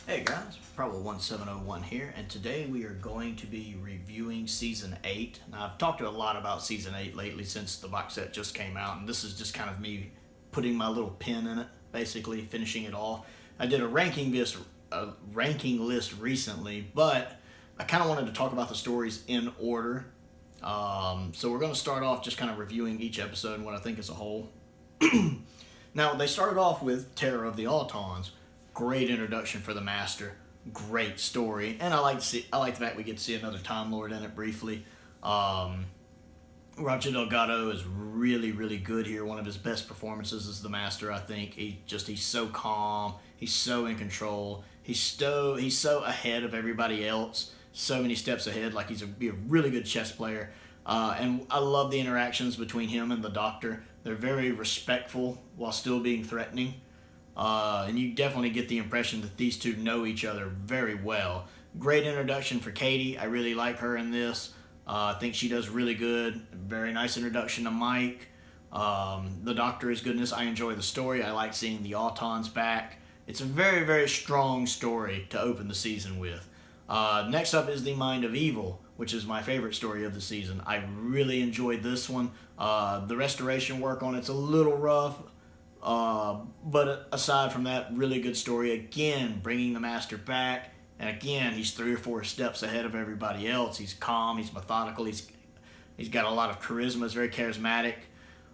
Hey guys, Probable1701 here, and today we are going to be reviewing Season 8. Now, I've talked a lot about Season 8 lately since the box set just came out, and this is just kind of me putting my little pin in it, basically, finishing it off. I did a ranking list recently, but I kind of wanted to talk about the stories in order. So we're going to start off just kind of reviewing each episode and what I think as a whole. Now, they started off with Terror of the Autons. Great introduction for the Master. Great story. And I like the fact we get to see another Time Lord in it briefly. Roger Delgado is really, really good here. One of his best performances as the Master, I think. He's so calm. He's so in control. He's so ahead of everybody else. So many steps ahead. Like he's a really good chess player. And I love the interactions between him and the Doctor. They're very respectful while still being threatening. And you definitely get the impression that these two know each other very well. Great introduction for Katie. I really like her in this. I think she does really good. Very nice introduction to Mike. The Doctor is goodness. I enjoy the story. I like seeing the Autons back. It's a very, very strong story to open the season with. Next up is The Mind of Evil, which is my favorite story of the season. I really enjoyed this one. The restoration work on it's a little rough. But aside from that, really good story. Again, bringing the Master back. And again, he's 3 or 4 steps ahead of everybody else. He's calm. He's methodical. He's got a lot of charisma. He's very charismatic.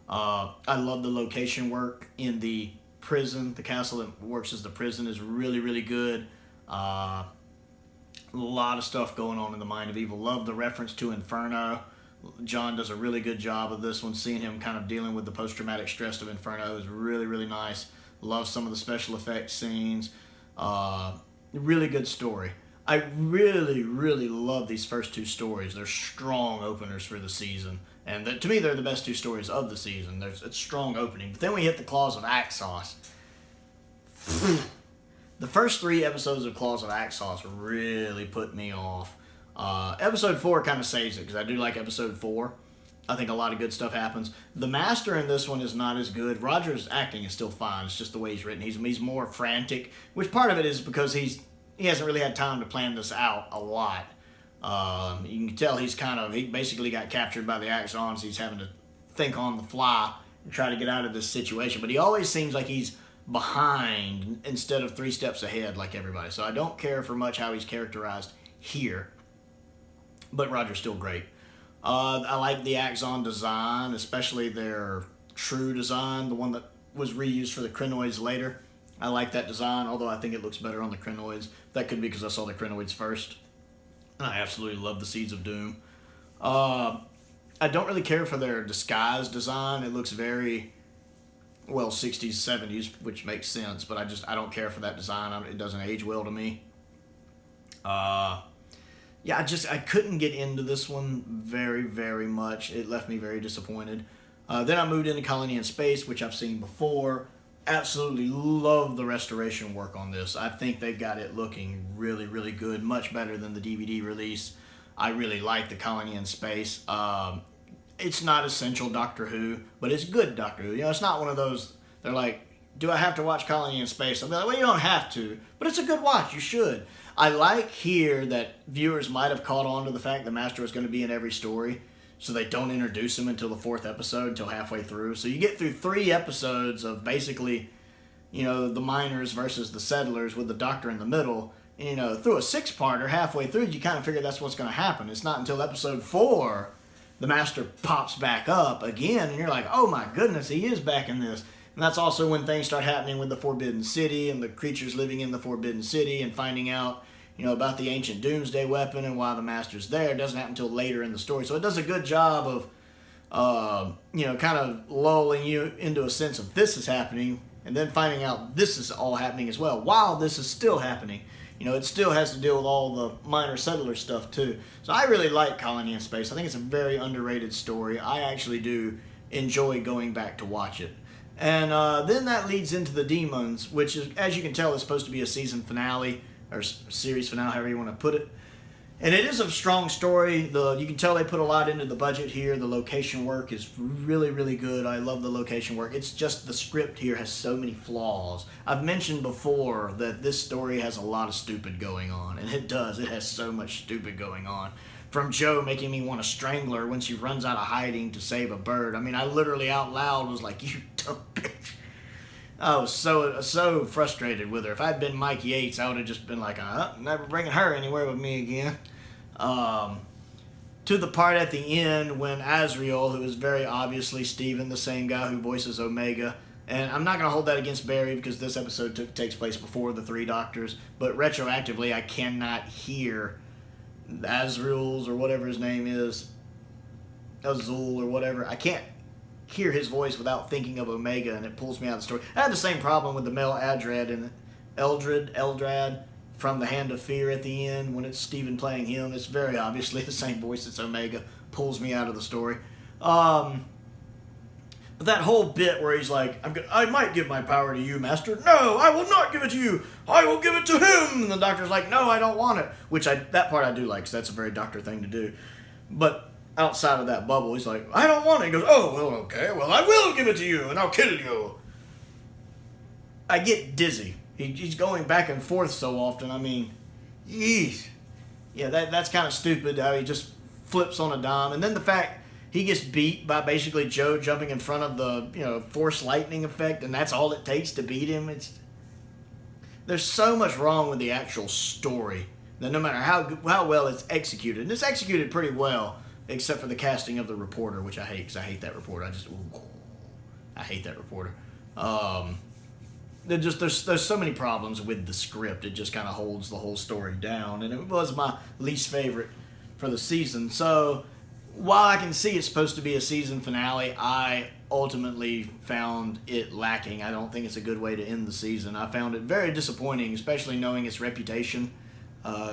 I love the location work in the prison. The castle that works as the prison is really, really good. A lot of stuff going on in The Mind of Evil. Love the reference to Inferno. John does a really good job of this one. Seeing him kind of dealing with the post-traumatic stress of Inferno is really, really nice. Love some of the special effects scenes. Really good story. I really, really love these first 2 stories. They're strong openers for the season. And to me, they're the best 2 stories of the season. It's strong opening. But then we hit the Claws of Axos. The first 3 episodes of Claws of Axos really put me off. Episode 4 kind of saves it because I do like episode 4. I think a lot of good stuff happens. The Master in this one is not as good. Roger's acting is still fine. It's just the way he's written. He's more frantic, which part of it is because he hasn't really had time to plan this out a lot. You can tell he basically got captured by the Axons. He's having to think on the fly and try to get out of this situation. But he always seems like he's behind instead of 3 steps ahead like everybody. So I don't care for much how he's characterized here. But Roger's still great. I like the Axon design, especially their true design, the one that was reused for the Crinoids later. I like that design, although I think it looks better on the Crinoids. That could be because I saw the Crinoids first. And I absolutely love the Seeds of Doom. I don't really care for their disguise design. It looks very, 60s, 70s, which makes sense. But I don't care for that design. It doesn't age well to me. Yeah, I couldn't get into this one very, very much. It left me very disappointed. Then I moved into Colony in Space, which I've seen before. Absolutely love the restoration work on this. I think they've got it looking really, really good. Much better than the DVD release. I really like the Colony in Space. It's not essential Doctor Who, but it's good Doctor Who. It's not one of those, they're like, do I have to watch Colony in Space? I'll be like, well, you don't have to, but it's a good watch. You should. I like here that viewers might have caught on to the fact the Master was going to be in every story, so they don't introduce him until the 4th episode, until halfway through. So you get through 3 episodes of basically, the miners versus the settlers with the Doctor in the middle. And, through a 6-parter, halfway through, you kind of figure that's what's going to happen. It's not until episode 4 the Master pops back up again, and you're like, oh my goodness, he is back in this. And that's also when things start happening with the Forbidden City and the creatures living in the Forbidden City and finding out, about the ancient Doomsday weapon and why the Master's there. It doesn't happen until later in the story. So it does a good job of, kind of lulling you into a sense of this is happening and then finding out this is all happening as well while this is still happening. It still has to deal with all the minor settler stuff too. So I really like Colony in Space. I think it's a very underrated story. I actually do enjoy going back to watch it. And then that leads into the Demons, which is, as you can tell, is supposed to be a season finale, or series finale, however you want to put it. And it is a strong story. You can tell they put a lot into the budget here. The location work is really, really good. I love the location work. It's just the script here has so many flaws. I've mentioned before that this story has a lot of stupid going on, and it does. It has so much stupid going on. From Joe making me want to strangle her when she runs out of hiding to save a bird. I mean, I literally out loud was like, "You dumb bitch." I was so frustrated with her. If I'd been Mike Yates, I would have just been like, never bringing her anywhere with me again. To the part at the end when Azrael, who is very obviously Steven, the same guy who voices Omega, and I'm not going to hold that against Barry because this episode takes place before the Three Doctors, but retroactively I cannot hear Azrael's or whatever his name is, Azul or whatever. I can't hear his voice without thinking of Omega, and it pulls me out of the story. I had the same problem with the male Eldrad and Eldrad from The Hand of Fear at the end when it's Steven playing him. It's very obviously the same voice as Omega. Pulls me out of the story. But that whole bit where he's like, I might give my power to you, Master. No, I will not give it to you. I will give it to him. And the Doctor's like, no, I don't want it. Which that part I do like, because that's a very Doctor thing to do. But outside of that bubble, he's like, I don't want it. He goes, oh, well, okay. Well, I will give it to you, and I'll kill you. I get dizzy. He's going back and forth so often. I mean, yeesh. Yeah, that's kind of stupid how he just flips on a dime. And then the fact he gets beat by basically Joe jumping in front of the force lightning effect, and that's all it takes to beat him. There's so much wrong with the actual story that no matter how well it's executed, and it's executed pretty well, except for the casting of the reporter, which I hate because I hate that reporter. I hate that reporter. There's so many problems with the script. It just kind of holds the whole story down, and it was my least favorite for the season. So while I can see it's supposed to be a season finale, I ultimately found it lacking. I don't think it's a good way to end the season. I found it very disappointing, especially knowing its reputation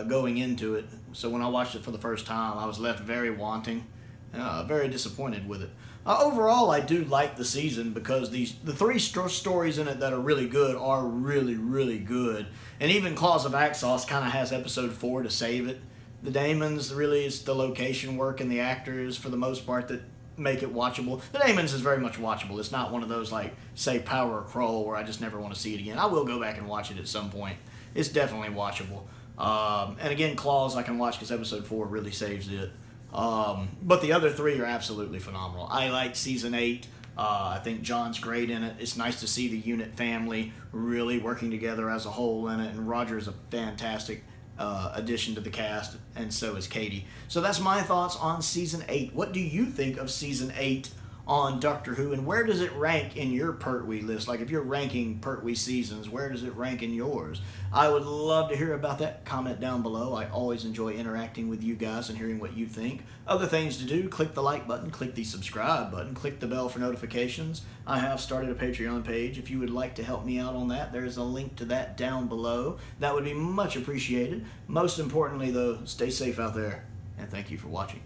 going into it. So when I watched it for the first time, I was left very wanting, very disappointed with it. Overall, I do like the season because the three stories in it that are really good are really, really good. And even Claws of Axos kind of has episode 4 to save it. The Daemons really is the location work and the actors, for the most part, that make it watchable. The Daemons is very much watchable. It's not one of those, like, say, Power or Kroll, where I just never want to see it again. I will go back and watch it at some point. It's definitely watchable. And again, Claws I can watch because episode 4 really saves it. But the other 3 are absolutely phenomenal. I like season 8. I think John's great in it. It's nice to see the unit family really working together as a whole in it, and Roger is a fantastic addition to the cast, and so is Katie. So that's my thoughts on season 8. What do you think of season 8 on Doctor Who, and where does it rank in your Pertwee list? Like, if you're ranking Pertwee seasons, where does it rank in yours? I would love to hear about that. Comment down below. I always enjoy interacting with you guys and hearing what you think. Other things to do: click the like button, click the subscribe button, click the bell for notifications. I have started a Patreon page. If you would like to help me out on that, there's a link to that down below. That would be much appreciated. Most importantly, though, stay safe out there, and thank you for watching.